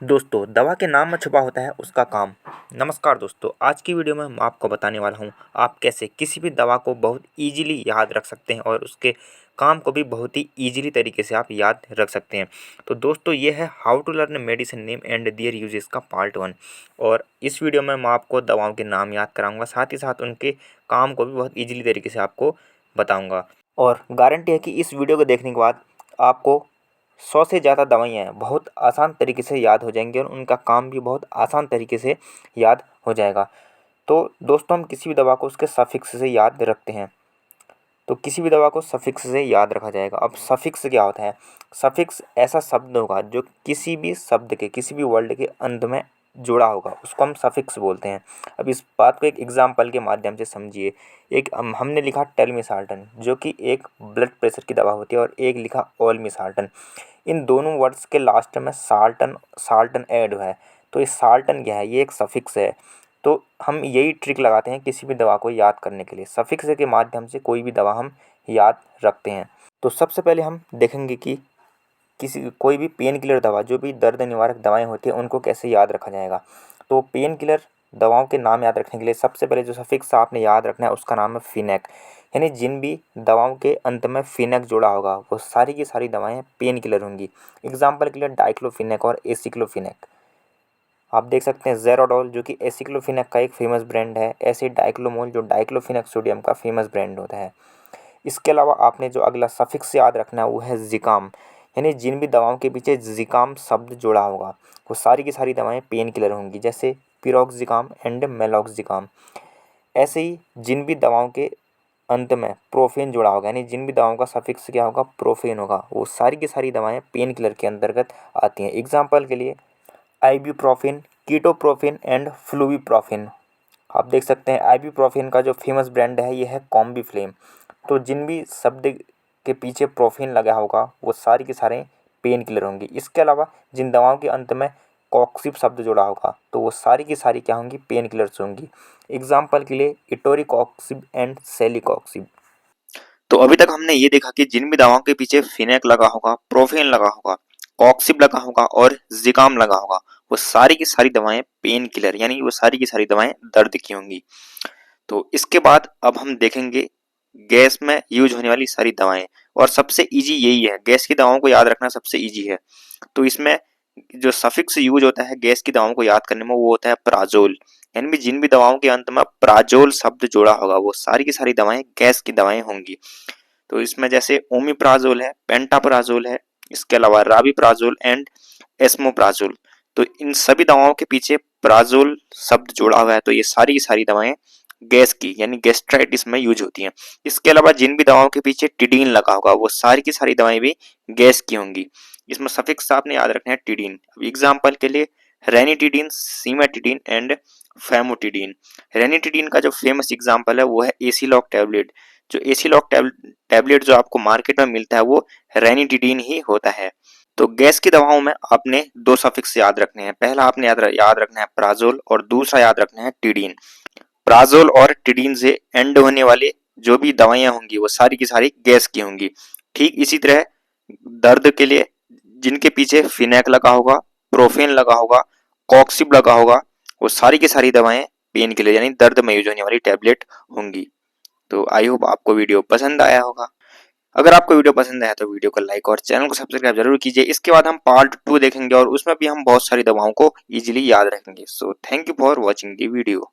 दोस्तों, दवा के नाम में छुपा होता है उसका काम। नमस्कार दोस्तों, आज की वीडियो में मैं आपको बताने वाला हूँ आप कैसे किसी भी दवा को बहुत ईजिली याद रख सकते हैं और उसके काम को भी बहुत ही ईजिली तरीके से आप याद रख सकते हैं। तो दोस्तों, ये है how to learn medicine name and their uses का पार्ट 1। और इस वीडियो में मैं आपको दवाओं के नाम याद कराऊंगा, साथ ही साथ उनके काम को भी बहुत ईजिली तरीके से आपको बताऊँगा। और गारंटी है कि इस वीडियो को देखने के बाद आपको 100 से ज़्यादा दवाइयाँ बहुत आसान तरीके से याद हो जाएंगी और उनका काम भी बहुत आसान तरीके से याद हो जाएगा। तो दोस्तों, हम किसी भी दवा को उसके सफिक्स से याद रखते हैं। तो किसी भी दवा को सफिक्स से याद रखा जाएगा। अब सफिक्स क्या होता है? सफिक्स ऐसा शब्द होगा जो किसी भी शब्द के, किसी भी वर्ड के अंत में जुड़ा होगा, उसको हम सफिक्स बोलते हैं। अब इस बात को एक एग्जाम्पल के माध्यम से समझिए। एक हमने लिखा टेलमिसार्टन, जो कि एक ब्लड प्रेशर की दवा होती है, और एक लिखा ओलमिसार्टन। इन दोनों वर्ड्स के लास्ट में साल्टन साल्टन ऐड है। तो ये साल्टन क्या है? ये एक सफिक्स है। तो हम यही ट्रिक लगाते हैं किसी भी दवा को याद करने के लिए। सफिक्स के माध्यम से कोई भी दवा हम याद रखते हैं। तो सबसे पहले हम देखेंगे कि कोई भी पेन किलर दवा, जो भी दर्द निवारक दवाएं होती हैं, उनको कैसे याद रखा जाएगा। तो पेन किलर दवाओं के नाम याद रखने के लिए सबसे पहले जो सफिक्स आपने याद रखना है उसका नाम है फिनेक। यानी जिन भी दवाओं के अंत में फिनेक जुड़ा होगा वो सारी की सारी दवाएं पेन किलर होंगी। एग्जाम्पल के लिए डाइक्लोफिनेक और एसिक्लोफिनेक। आप देख सकते हैं ज़ेरोडॉल, जो कि एसिक्लोफिनेक का एक फेमस ब्रांड है, ऐसे डाइक्लोमोल जो डाइक्लोफिनेक सोडियम का फेमस ब्रांड होता है। इसके अलावा आपने जो अगला सफिक्स याद रखना है वो है ज़िकाम। यानी जिन भी दवाओं के पीछे ज़िकाम शब्द जुड़ा होगा वो सारी की सारी दवाएं पेन किलर होंगी, जैसे पिरोक्सिकाम एंड मेलॉक्सिकाम। ऐसे ही जिन भी दवाओं के अंत में प्रोफेन जुड़ा होगा, यानी जिन भी दवाओं का सफिक्स क्या होगा, प्रोफेन होगा, वो सारी की सारी दवाएं पेन किलर के अंतर्गत आती हैं। एग्जाम्पल के लिए आइब्यूप्रोफेन, कीटोप्रोफेन एंड फ्लूवीप्रोफेन। आप देख सकते हैं आइब्यूप्रोफेन का जो फेमस ब्रांड है ये है कॉम्बीफ्लेम। तो जिन भी शब्द के पीछे प्रोफेन लगा होगा वो सारी के सारे पेन किलर होंगी। इसके अलावा जिन दवाओं के अंत में कॉक्सिब शब्द जुड़ा होगा तो वो सारी की सारी क्या होंगी? पेन किलर्स होंगी। एग्जाम्पल के लिए इटोरिकॉक्सिब एंड सेलिकॉक्सिब। तो अभी तक हमने ये देखा कि जिन भी दवाओं के पीछे फिनेक लगा होगा, प्रोफेन लगा होगा, कॉक्सिब लगा होगा और जिकाम लगा होगा, वो सारी की सारी दवाएं पेन किलर, यानी वो सारी की सारी दवाएं दर्द की होंगी। तो इसके बाद अब हम देखेंगे गैस में यूज होने वाली सारी दवाएं। और सबसे इजी यही है, गैस की दवाओं को याद रखना सबसे इजी है। तो इसमें जो सफिक्स यूज होता है गैस की दवाओं को याद करने में वो होता है प्राजोल। यानी जिन भी दवाओं के अंत में प्राजोल शब्द जोड़ा होगा वो सारी की सारी दवाएं गैस की दवाएं होंगी। तो इसमें जैसे ओमिप्राजोल है, पेंटाप्राजोल है, इसके अलावा राबिप्राजोल एंड एस्मोप्राजोल। तो इन सभी दवाओं के पीछे प्राजोल शब्द जोड़ा हुआ है। तो ये सारी की सारी दवाएं गैस की, यानी गैस्ट्राइटिस में यूज होती हैं। इसके अलावा जिन भी दवाओं के पीछे टिडीन लगा होगा वो सारी की सारी दवाएं भी गैस की होंगी। इसमें सफिक्स आपने याद रखना है टिडीन। अब एग्जाम्पल के लिए रेनिटिडीन, सीमेटिडीन एंड फेमोटिडीन। रेनिटिडीन का जो फेमस एग्जाम्पल है वो है एसीलॉक टैबलेट। जो एसीलॉक टैबलेट जो आपको मार्केट में मिलता है वो रेनिटिडीन ही होता है। तो गैस की दवाओं में आपने दो सफिक्स याद रखने हैं। पहला आपने याद रखना है प्राजोल और दूसरा याद रखना है टिडीन। प्राजोल और टिडीन से एंड होने वाले जो भी दवाइयां होंगी वो सारी की सारी गैस की होंगी। ठीक इसी तरह दर्द के लिए जिनके पीछे फिनेक लगा होगा, प्रोफेन लगा होगा, कॉक्सिब लगा होगा, वो सारी की सारी दवाएं पेन के लिए, यानी दर्द में यूज होने वाली टैबलेट होंगी। तो आई होप आपको वीडियो पसंद आया होगा। अगर आपको वीडियो पसंद आया तो वीडियो को लाइक और चैनल को सब्सक्राइब जरूर कीजिए। इसके बाद हम पार्ट 2 देखेंगे और उसमें भी हम बहुत सारी दवाओं को इजीली याद रखेंगे। So thank you for watching the video.